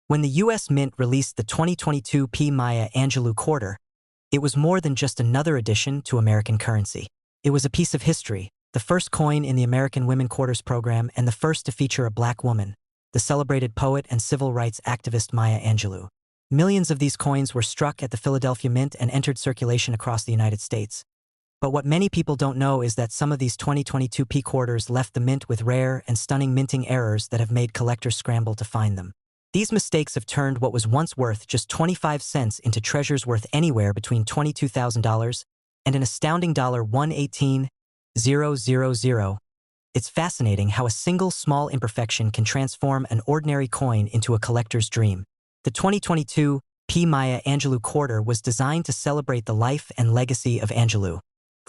When the U.S. Mint released the 2022 P. Maya Angelou quarter, it was more than just another addition to American currency. It was a piece of history, the first coin in the American Women Quarters program and the first to feature a black woman, the celebrated poet and civil rights activist Maya Angelou. Millions of these coins were struck at the Philadelphia Mint and entered circulation across the United States. But what many people don't know is that some of these 2022 P quarters left the mint with rare and stunning minting errors that have made collectors scramble to find them. These mistakes have turned what was once worth just 25 cents into treasures worth anywhere between $22,000 and an astounding $118,000. It's fascinating how a single small imperfection can transform an ordinary coin into a collector's dream. The 2022 P. Maya Angelou quarter was designed to celebrate the life and legacy of Angelou,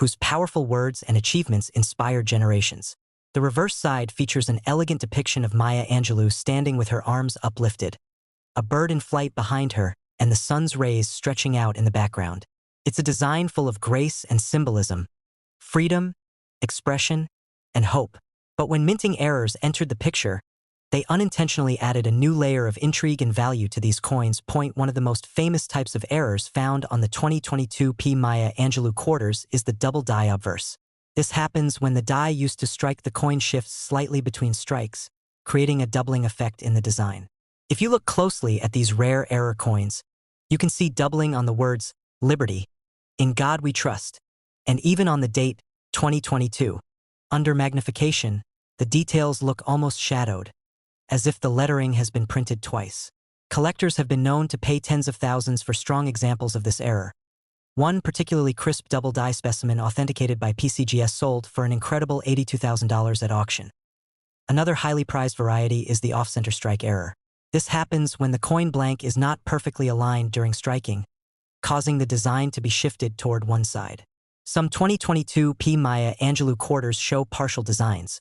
whose powerful words and achievements inspired generations. The reverse side features an elegant depiction of Maya Angelou standing with her arms uplifted, a bird in flight behind her, and the sun's rays stretching out in the background. It's a design full of grace and symbolism, freedom, expression, and hope. But when minting errors entered the picture, they unintentionally added a new layer of intrigue and value to these coins. One of the most famous types of errors found on the 2022 P. Maya Angelou quarters is the double die obverse. This happens when the die used to strike the coin shifts slightly between strikes, creating a doubling effect in the design. If you look closely at these rare error coins, you can see doubling on the words Liberty, In God We Trust, and even on the date 2022. Under magnification, the details look almost shadowed, as if the lettering has been printed twice. Collectors have been known to pay tens of thousands for strong examples of this error. One particularly crisp double die specimen authenticated by PCGS sold for an incredible $82,000 at auction. Another highly prized variety is the off-center strike error. This happens when the coin blank is not perfectly aligned during striking, causing the design to be shifted toward one side. Some 2022 P. Maya Angelou quarters show partial designs,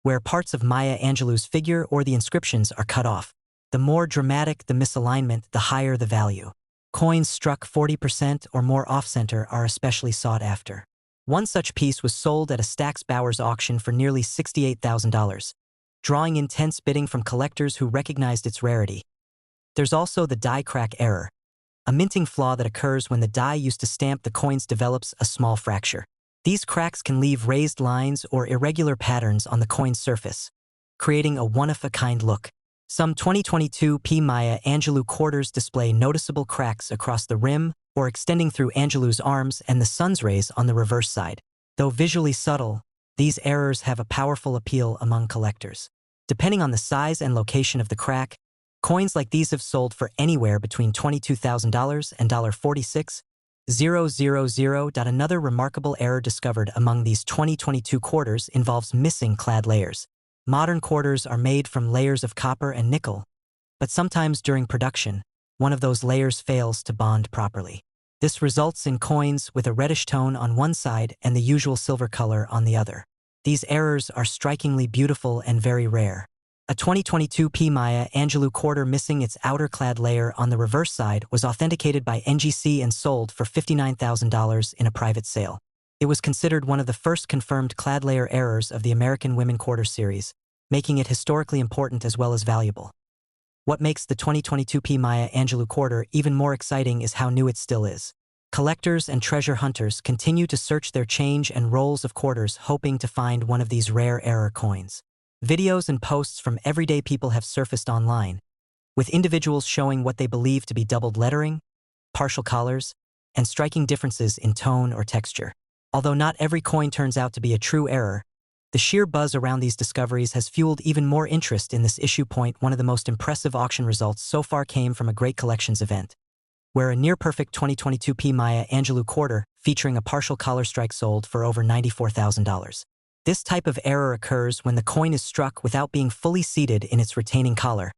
where parts of Maya Angelou's figure or the inscriptions are cut off. The more dramatic the misalignment, the higher the value. Coins struck 40% or more off-center are especially sought after. One such piece was sold at a Stack's Bowers auction for nearly $68,000, drawing intense bidding from collectors who recognized its rarity. There's also the die crack error, a minting flaw that occurs when the die used to stamp the coins develops a small fracture. These cracks can leave raised lines or irregular patterns on the coin's surface, creating a one-of-a-kind look. Some 2022 P. Maya Angelou quarters display noticeable cracks across the rim or extending through Angelou's arms and the sun's rays on the reverse side. Though visually subtle, these errors have a powerful appeal among collectors. Depending on the size and location of the crack, coins like these have sold for anywhere between $22,000 and $46,000. Another remarkable error discovered among these 2022 quarters involves missing clad layers. Modern quarters are made from layers of copper and nickel, but sometimes during production, one of those layers fails to bond properly. This results in coins with a reddish tone on one side and the usual silver color on the other. These errors are strikingly beautiful and very rare. A 2022 P. Maya Angelou quarter missing its outer clad layer on the reverse side was authenticated by NGC and sold for $59,000 in a private sale. It was considered one of the first confirmed clad layer errors of the American Women Quarter series, making it historically important as well as valuable. What makes the 2022 P. Maya Angelou quarter even more exciting is how new it still is. Collectors and treasure hunters continue to search their change and rolls of quarters hoping to find one of these rare error coins. Videos and posts from everyday people have surfaced online, with individuals showing what they believe to be doubled lettering, partial collars, and striking differences in tone or texture. Although not every coin turns out to be a true error, the sheer buzz around these discoveries has fueled even more interest in this issue. One of the most impressive auction results so far came from a Great Collections event, where a near-perfect 2022 P. Maya Angelou quarter featuring a partial collar strike sold for over $94,000. This type of error occurs when the coin is struck without being fully seated in its retaining collar,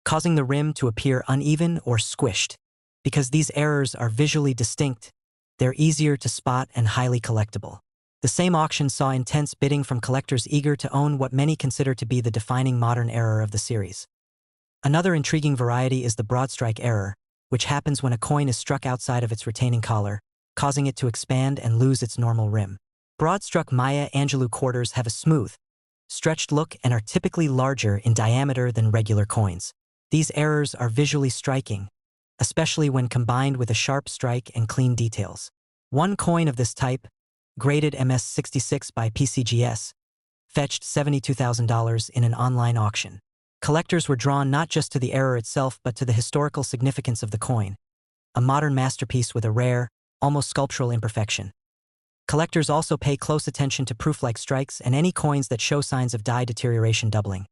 causing the rim to appear uneven or squished. Because these errors are visually distinct, they're easier to spot and highly collectible. The same auction saw intense bidding from collectors eager to own what many consider to be the defining modern error of the series. Another intriguing variety is the broad strike error, which happens when a coin is struck outside of its retaining collar, causing it to expand and lose its normal rim. Broad-struck Maya Angelou quarters have a smooth, stretched look and are typically larger in diameter than regular coins. These errors are visually striking, especially when combined with a sharp strike and clean details. One coin of this type, graded MS66 by PCGS, fetched $72,000 in an online auction. Collectors were drawn not just to the error itself but to the historical significance of the coin, a modern masterpiece with a rare, almost sculptural imperfection. Collectors also pay close attention to proof-like strikes and any coins that show signs of die deterioration doubling,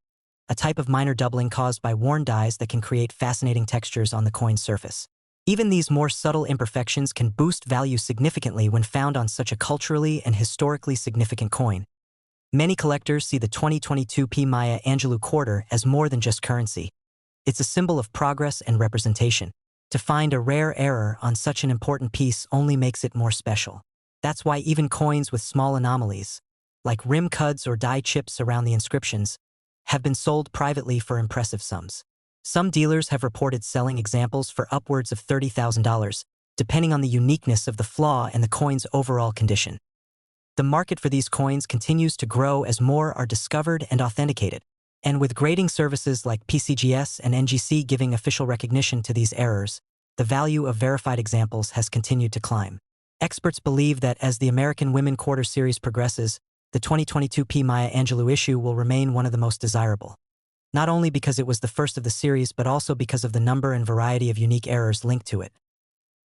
a type of minor doubling caused by worn dies that can create fascinating textures on the coin's surface. Even these more subtle imperfections can boost value significantly when found on such a culturally and historically significant coin. Many collectors see the 2022 P. Maya Angelou quarter as more than just currency. It's a symbol of progress and representation. To find a rare error on such an important piece only makes it more special. That's why even coins with small anomalies, like rim cuds or die chips around the inscriptions, have been sold privately for impressive sums. Some dealers have reported selling examples for upwards of $30,000, depending on the uniqueness of the flaw and the coin's overall condition. The market for these coins continues to grow as more are discovered and authenticated, and with grading services like PCGS and NGC giving official recognition to these errors, the value of verified examples has continued to climb. Experts believe that as the American Women Quarter Series progresses, the 2022 P. Maya Angelou issue will remain one of the most desirable. Not only because it was the first of the series, but also because of the number and variety of unique errors linked to it.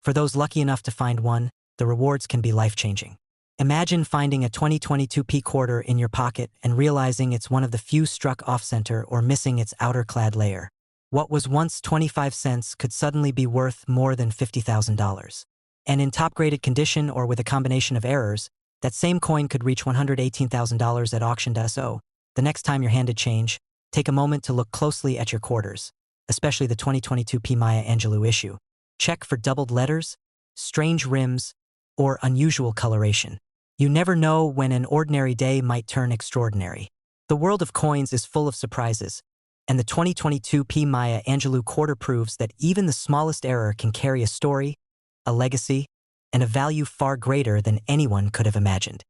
For those lucky enough to find one, the rewards can be life-changing. Imagine finding a 2022 P quarter in your pocket and realizing it's one of the few struck off-center or missing its outer clad layer. What was once 25 cents could suddenly be worth more than $50,000. And in top-graded condition or with a combination of errors, that same coin could reach $118,000 at auction. So, the next time you're handed change, take a moment to look closely at your quarters, especially the 2022 P. Maya Angelou issue. Check for doubled letters, strange rims, or unusual coloration. You never know when an ordinary day might turn extraordinary. The world of coins is full of surprises, and the 2022 P. Maya Angelou quarter proves that even the smallest error can carry a story, a legacy, and a value far greater than anyone could have imagined.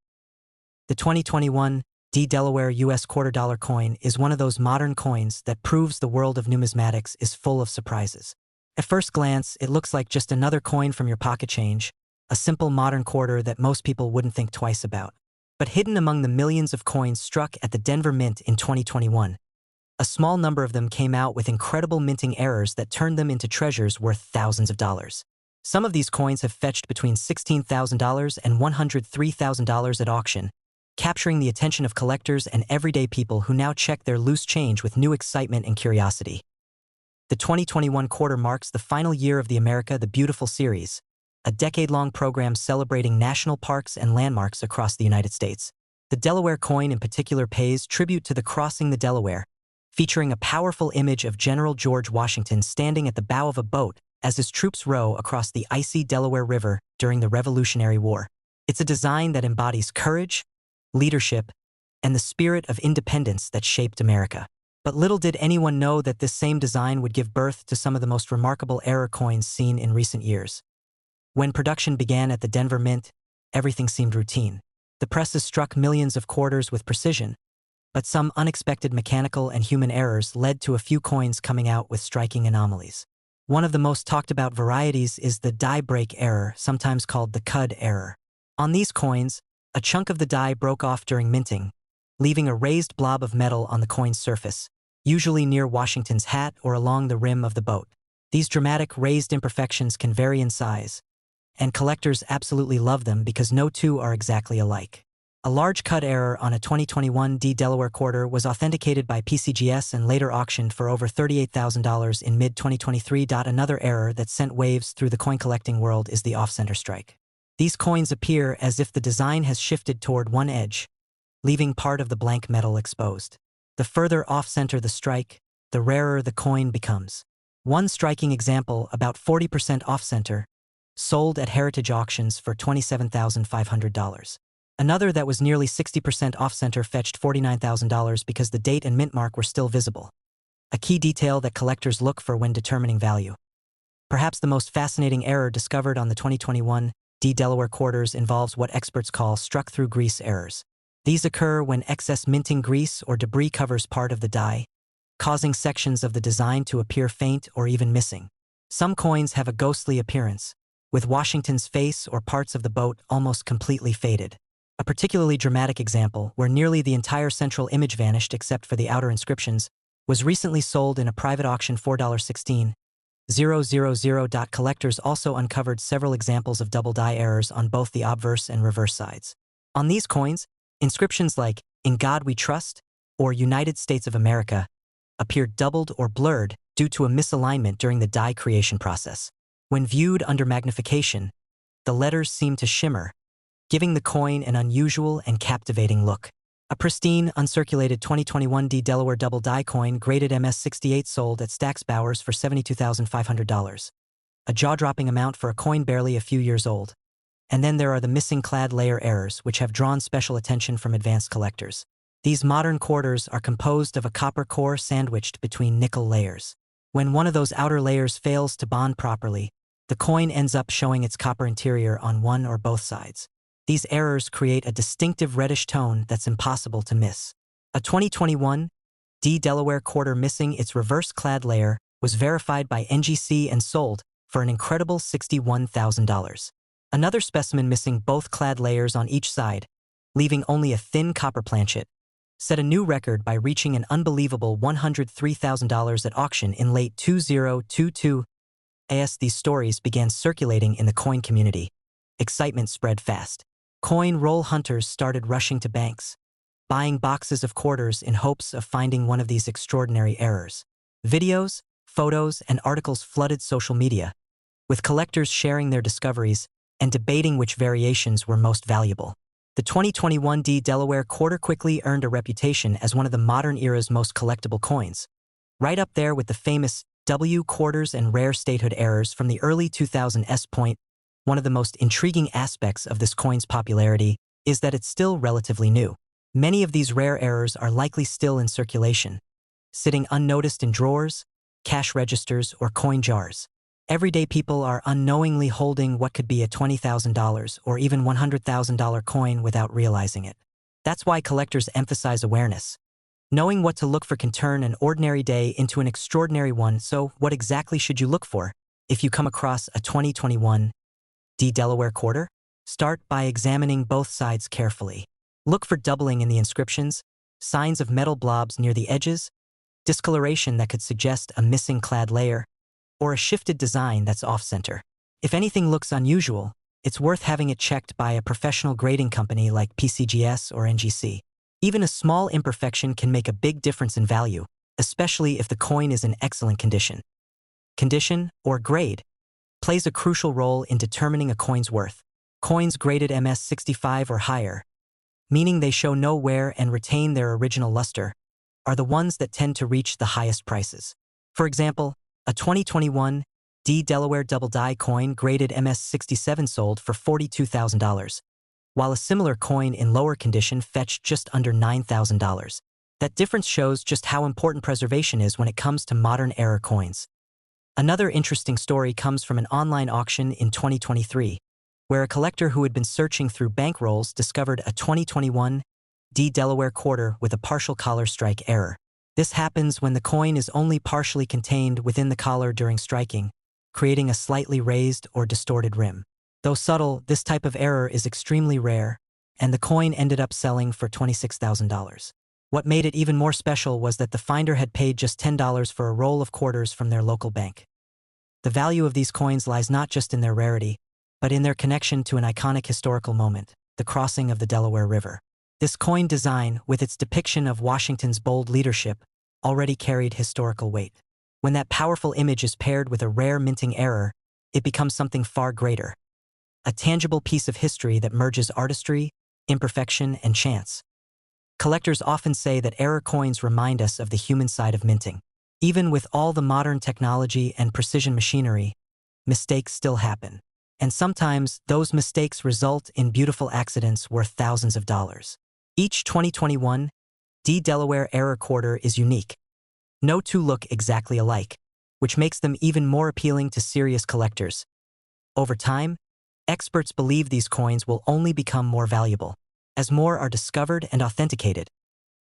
The 2021 D. Delaware U.S. $quarter coin is one of those modern coins that proves the world of numismatics is full of surprises. At first glance, it looks like just another coin from your pocket change, a simple modern quarter that most people wouldn't think twice about. But hidden among the millions of coins struck at the Denver Mint in 2021, a small number of them came out with incredible minting errors that turned them into treasures worth thousands of dollars. Some of these coins have fetched between $16,000 and $103,000 at auction, capturing the attention of collectors and everyday people who now check their loose change with new excitement and curiosity. The 2021 quarter marks the final year of the America the Beautiful series, a decade-long program celebrating national parks and landmarks across the United States. The Delaware coin in particular pays tribute to the Crossing the Delaware, featuring a powerful image of General George Washington standing at the bow of a boat as his troops row across the icy Delaware River during the Revolutionary War. It's a design that embodies courage, leadership, and the spirit of independence that shaped America. But little did anyone know that this same design would give birth to some of the most remarkable error coins seen in recent years. When production began at the Denver Mint, everything seemed routine. The presses struck millions of quarters with precision, but some unexpected mechanical and human errors led to a few coins coming out with striking anomalies. One of the most talked about varieties is the die break error, sometimes called the cud error. On these coins, a chunk of the die broke off during minting, leaving a raised blob of metal on the coin's surface, usually near Washington's hat or along the rim of the boat. These dramatic raised imperfections can vary in size, and collectors absolutely love them because no two are exactly alike. A large cud error on a 2021 D. Delaware quarter was authenticated by PCGS and later auctioned for over $38,000 in mid-2023. Another error that sent waves through the coin collecting world is the off-center strike. These coins appear as if the design has shifted toward one edge, leaving part of the blank metal exposed. The further off-center the strike, the rarer the coin becomes. One striking example, about 40% off-center, sold at heritage auctions for $27,500. Another that was nearly 60% off-center fetched $49,000 because the date and mint mark were still visible, a key detail that collectors look for when determining value. Perhaps the most fascinating error discovered on the 2021 D. Delaware quarters involves what experts call struck-through grease errors. These occur when excess minting grease or debris covers part of the die, causing sections of the design to appear faint or even missing. Some coins have a ghostly appearance, with Washington's face or parts of the boat almost completely faded. A particularly dramatic example, where nearly the entire central image vanished except for the outer inscriptions, was recently sold in a private auction for $16,000. Collectors also uncovered several examples of double die errors on both the obverse and reverse sides. On these coins, inscriptions like "In God We Trust" or "United States of America" appeared doubled or blurred due to a misalignment during the die creation process. When viewed under magnification, the letters seem to shimmer, giving the coin an unusual and captivating look. A pristine, uncirculated 2021 D Delaware double die coin graded MS68 sold at Stack's Bowers for $72,500. A jaw-dropping amount for a coin barely a few years old. And then there are the missing clad layer errors, which have drawn special attention from advanced collectors. These modern quarters are composed of a copper core sandwiched between nickel layers. When one of those outer layers fails to bond properly, the coin ends up showing its copper interior on one or both sides. These errors create a distinctive reddish tone that's impossible to miss. A 2021 D Delaware quarter missing its reverse clad layer was verified by NGC and sold for an incredible $61,000. Another specimen missing both clad layers on each side, leaving only a thin copper planchet, set a new record by reaching an unbelievable $103,000 at auction in late 2022. As these stories began circulating in the coin community, excitement spread fast. Coin roll hunters started rushing to banks, buying boxes of quarters in hopes of finding one of these extraordinary errors. Videos, photos, and articles flooded social media, with collectors sharing their discoveries and debating which variations were most valuable. The 2021 D Delaware quarter quickly earned a reputation as one of the modern era's most collectible coins, right up there with the famous W quarters and rare statehood errors from the early 2000s. One of the most intriguing aspects of this coin's popularity is that it's still relatively new. Many of these rare errors are likely still in circulation, sitting unnoticed in drawers, cash registers, or coin jars. Everyday people are unknowingly holding what could be a $20,000 or even $100,000 coin without realizing it. That's why collectors emphasize awareness. Knowing what to look for can turn an ordinary day into an extraordinary one. So what exactly should you look for if you come across a 2021 D Delaware quarter? Start by examining both sides carefully. Look for doubling in the inscriptions, signs of metal blobs near the edges, discoloration that could suggest a missing clad layer, or a shifted design that's off-center. If anything looks unusual, it's worth having it checked by a professional grading company like PCGS or NGC. Even a small imperfection can make a big difference in value, especially if the coin is in excellent condition. Condition, or grade, plays a crucial role in determining a coin's worth. Coins graded MS65 or higher, meaning they show no wear and retain their original luster, are the ones that tend to reach the highest prices. For example, a 2021 D Delaware double die coin graded MS67 sold for $42,000, while a similar coin in lower condition fetched just under $9,000. That difference shows just how important preservation is when it comes to modern era coins. Another interesting story comes from an online auction in 2023, where a collector who had been searching through bankrolls discovered a 2021 D Delaware quarter with a partial collar strike error. This happens when the coin is only partially contained within the collar during striking, creating a slightly raised or distorted rim. Though subtle, this type of error is extremely rare, and the coin ended up selling for $26,000. What made it even more special was that the finder had paid just $10 for a roll of quarters from their local bank. The value of these coins lies not just in their rarity, but in their connection to an iconic historical moment, the crossing of the Delaware River. This coin design, with its depiction of Washington's bold leadership, already carried historical weight. When that powerful image is paired with a rare minting error, it becomes something far greater. A tangible piece of history that merges artistry, imperfection, and chance. Collectors often say that error coins remind us of the human side of minting. Even with all the modern technology and precision machinery, mistakes still happen. And sometimes those mistakes result in beautiful accidents worth thousands of dollars. Each 2021 D Delaware error quarter is unique. No two look exactly alike, which makes them even more appealing to serious collectors. Over time, experts believe these coins will only become more valuable as more are discovered and authenticated.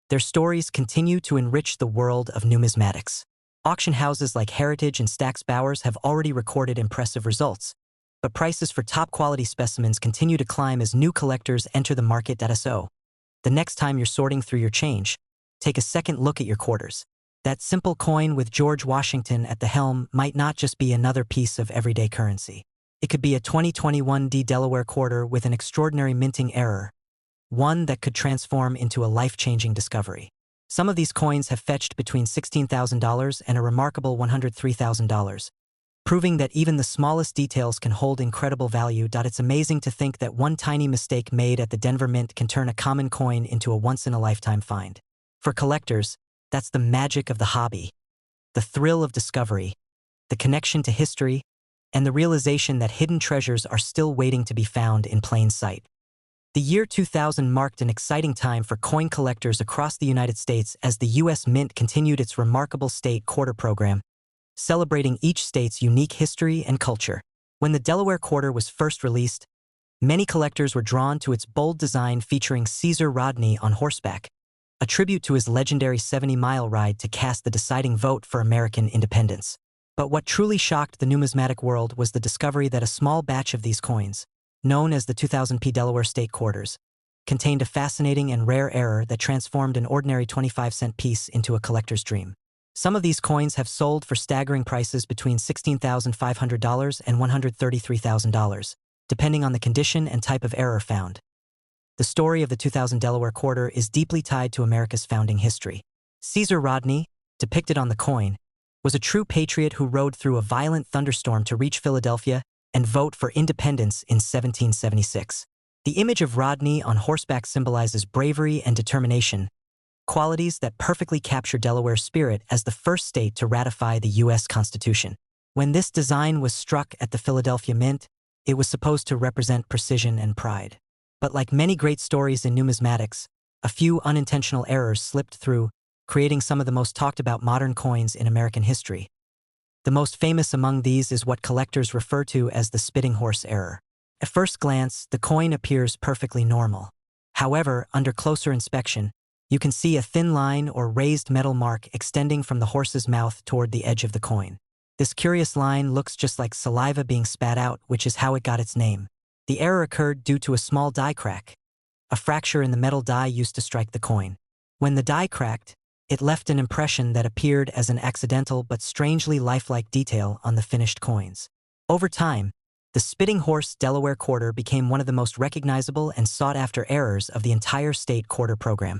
Their stories continue to enrich the world of numismatics. Auction houses like Heritage and Stack's Bowers have already recorded impressive results, but prices for top-quality specimens continue to climb as new collectors enter the market. So, the next time you're sorting through your change, take a second look at your quarters. That simple coin with George Washington at the helm might not just be another piece of everyday currency. It could be a 2021 Delaware quarter with an extraordinary minting error, one that could transform into a life-changing discovery. Some of these coins have fetched between $16,000 and a remarkable $103,000, proving that even the smallest details can hold incredible value. It's amazing to think that one tiny mistake made at the Denver Mint can turn a common coin into a once-in-a-lifetime find. For collectors, that's the magic of the hobby, the thrill of discovery, the connection to history, and the realization that hidden treasures are still waiting to be found in plain sight. The year 2000 marked an exciting time for coin collectors across the United States as the U.S. Mint continued its remarkable state quarter program, celebrating each state's unique history and culture. When the Delaware quarter was first released, many collectors were drawn to its bold design featuring Caesar Rodney on horseback, a tribute to his legendary 70-mile ride to cast the deciding vote for American independence. But what truly shocked the numismatic world was the discovery that a small batch of these coins, known as the 2000 P Delaware State Quarters, contained a fascinating and rare error that transformed an ordinary 25-cent piece into a collector's dream. Some of these coins have sold for staggering prices between $16,500 and $133,000, depending on the condition and type of error found. The story of the 2000 Delaware Quarter is deeply tied to America's founding history. Caesar Rodney, depicted on the coin, was a true patriot who rode through a violent thunderstorm to reach Philadelphia and vote for independence in 1776. The image of Rodney on horseback symbolizes bravery and determination, qualities that perfectly capture Delaware's spirit as the first state to ratify the U.S. Constitution. When this design was struck at the Philadelphia Mint, it was supposed to represent precision and pride. But like many great stories in numismatics, a few unintentional errors slipped through, creating some of the most talked about modern coins in American history. The most famous among these is what collectors refer to as the spitting horse error. At first glance, the coin appears perfectly normal. However, under closer inspection, you can see a thin line or raised metal mark extending from the horse's mouth toward the edge of the coin. This curious line looks just like saliva being spat out, which is how it got its name. The error occurred due to a small die crack, a fracture in the metal die used to strike the coin. When the die cracked, it left an impression that appeared as an accidental but strangely lifelike detail on the finished coins. Over time, the Spitting Horse Delaware Quarter became one of the most recognizable and sought-after errors of the entire state quarter program.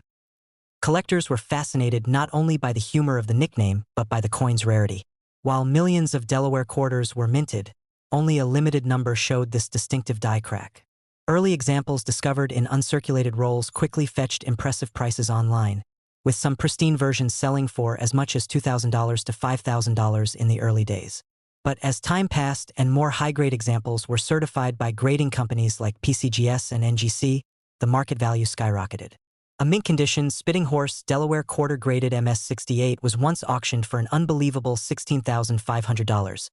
Collectors were fascinated not only by the humor of the nickname, but by the coin's rarity. While millions of Delaware quarters were minted, only a limited number showed this distinctive die crack. Early examples discovered in uncirculated rolls quickly fetched impressive prices online, with some pristine versions selling for as much as $2,000 to $5,000 in the early days. But as time passed and more high-grade examples were certified by grading companies like PCGS and NGC, the market value skyrocketed. A mint-condition Spitting Horse Delaware Quarter graded MS-68 was once auctioned for an unbelievable $16,500,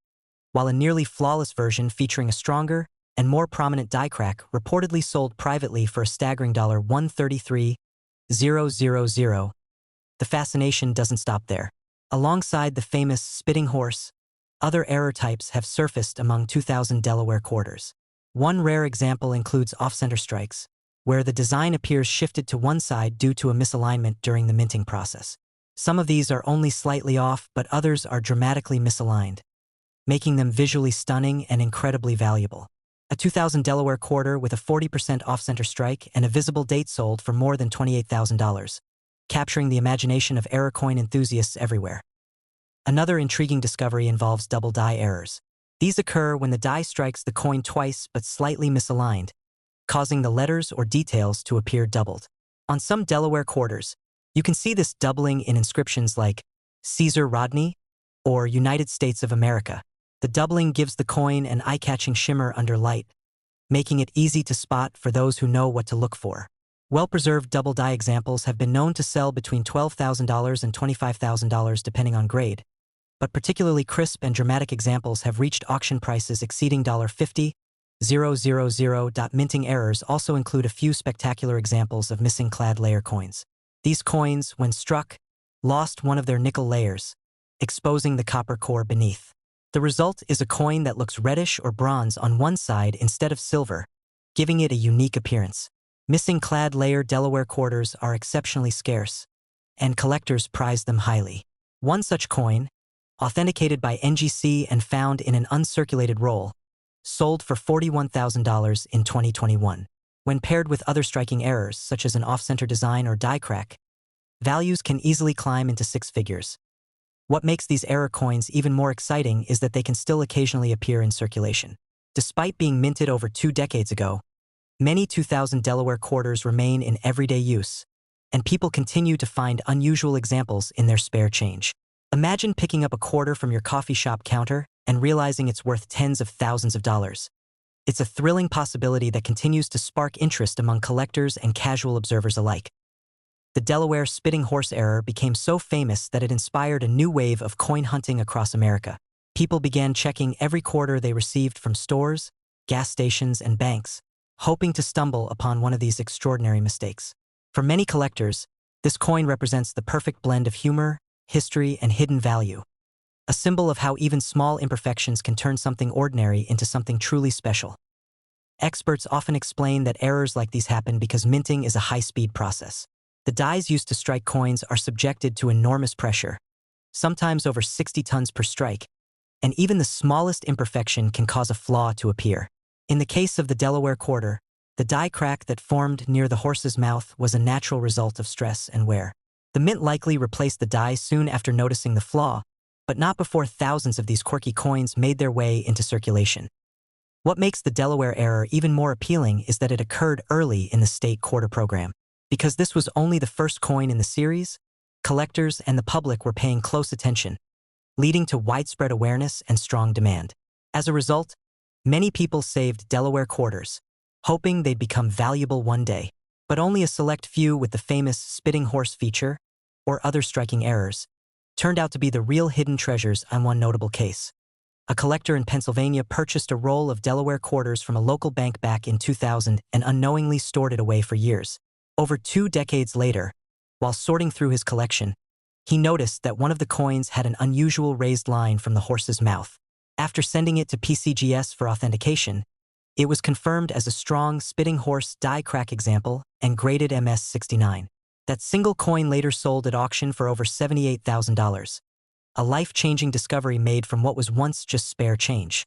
while a nearly flawless version featuring a stronger and more prominent die crack reportedly sold privately for a staggering $133,000. The fascination doesn't stop there. Alongside the famous Spitting Horse, other error types have surfaced among 2000 Delaware quarters. One rare example includes off-center strikes, where the design appears shifted to one side due to a misalignment during the minting process. Some of these are only slightly off, but others are dramatically misaligned, making them visually stunning and incredibly valuable. A 2000 Delaware quarter with a 40% off-center strike and a visible date sold for more than $28,000, capturing the imagination of error coin enthusiasts everywhere. Another intriguing discovery involves double die errors. These occur when the die strikes the coin twice but slightly misaligned, causing the letters or details to appear doubled. On some Delaware quarters, you can see this doubling in inscriptions like Caesar Rodney or United States of America. The doubling gives the coin an eye-catching shimmer under light, making it easy to spot for those who know what to look for. Well-preserved double die examples have been known to sell between $12,000 and $25,000 depending on grade, but particularly crisp and dramatic examples have reached auction prices exceeding $50,000. Minting errors also include a few spectacular examples of missing clad layer coins. These coins, when struck, lost one of their nickel layers, exposing the copper core beneath. The result is a coin that looks reddish or bronze on one side instead of silver, giving it a unique appearance. Missing clad layer Delaware quarters are exceptionally scarce, and collectors prize them highly. One such coin, authenticated by NGC and found in an uncirculated roll, sold for $41,000 in 2021. When paired with other striking errors, such as an off-center design or die crack, values can easily climb into six figures. What makes these error coins even more exciting is that they can still occasionally appear in circulation. Despite being minted over 2 decades ago, many 2000 Delaware quarters remain in everyday use, and people continue to find unusual examples in their spare change. Imagine picking up a quarter from your coffee shop counter and realizing it's worth tens of thousands of dollars. It's a thrilling possibility that continues to spark interest among collectors and casual observers alike. The Delaware spitting horse error became so famous that it inspired a new wave of coin hunting across America. People began checking every quarter they received from stores, gas stations, and banks, hoping to stumble upon one of these extraordinary mistakes. For many collectors, this coin represents the perfect blend of humor, history, and hidden value, a symbol of how even small imperfections can turn something ordinary into something truly special. Experts often explain that errors like these happen because minting is a high-speed process. The dies used to strike coins are subjected to enormous pressure, sometimes over 60 tons per strike, and even the smallest imperfection can cause a flaw to appear. In the case of the Delaware quarter, the die crack that formed near the horse's mouth was a natural result of stress and wear. The mint likely replaced the die soon after noticing the flaw, but not before thousands of these quirky coins made their way into circulation. What makes the Delaware error even more appealing is that it occurred early in the state quarter program. Because this was only the first coin in the series, collectors and the public were paying close attention, leading to widespread awareness and strong demand. As a result, many people saved Delaware quarters, hoping they'd become valuable one day. But only a select few with the famous spitting horse feature, or other striking errors, turned out to be the real hidden treasures on one notable case. A collector in Pennsylvania purchased a roll of Delaware quarters from a local bank back in 2000 and unknowingly stored it away for years. Over 2 decades later, while sorting through his collection, he noticed that one of the coins had an unusual raised line from the horse's mouth. After sending it to PCGS for authentication, it was confirmed as a strong spitting horse die crack example and graded MS-69. That single coin later sold at auction for over $78,000, a life-changing discovery made from what was once just spare change.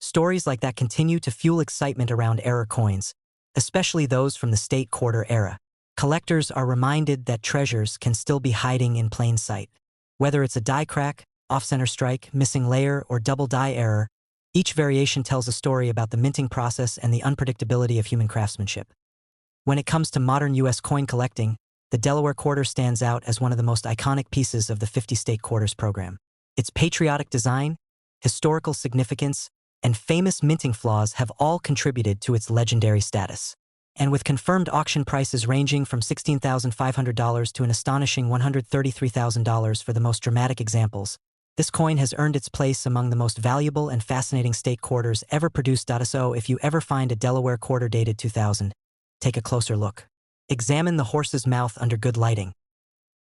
Stories like that continue to fuel excitement around error coins, especially those from the state quarter era. Collectors are reminded that treasures can still be hiding in plain sight. Whether it's a die crack, off-center strike, missing layer, or double die error, each variation tells a story about the minting process and the unpredictability of human craftsmanship. When it comes to modern U.S. coin collecting, the Delaware quarter stands out as one of the most iconic pieces of the 50-state quarters program. Its patriotic design, historical significance, and famous minting flaws have all contributed to its legendary status. And with confirmed auction prices ranging from $16,500 to an astonishing $133,000 for the most dramatic examples, this coin has earned its place among the most valuable and fascinating state quarters ever produced. So if you ever find a Delaware quarter dated 2000, take a closer look. Examine the horse's mouth under good lighting.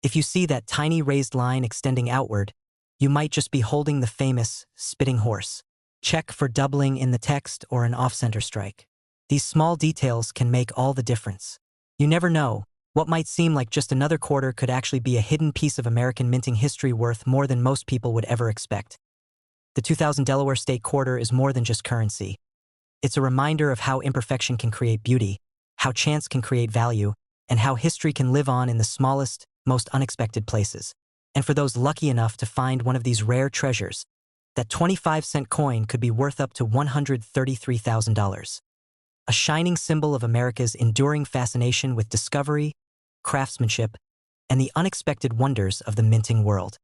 If you see that tiny raised line extending outward, you might just be holding the famous spitting horse. Check for doubling in the text or an off-center strike. These small details can make all the difference. You never know, what might seem like just another quarter could actually be a hidden piece of American minting history worth more than most people would ever expect. The 2000 Delaware State Quarter is more than just currency. It's a reminder of how imperfection can create beauty, how chance can create value, and how history can live on in the smallest, most unexpected places. And for those lucky enough to find one of these rare treasures, that 25-cent coin could be worth up to $133,000. A shining symbol of America's enduring fascination with discovery, craftsmanship, and the unexpected wonders of the minting world.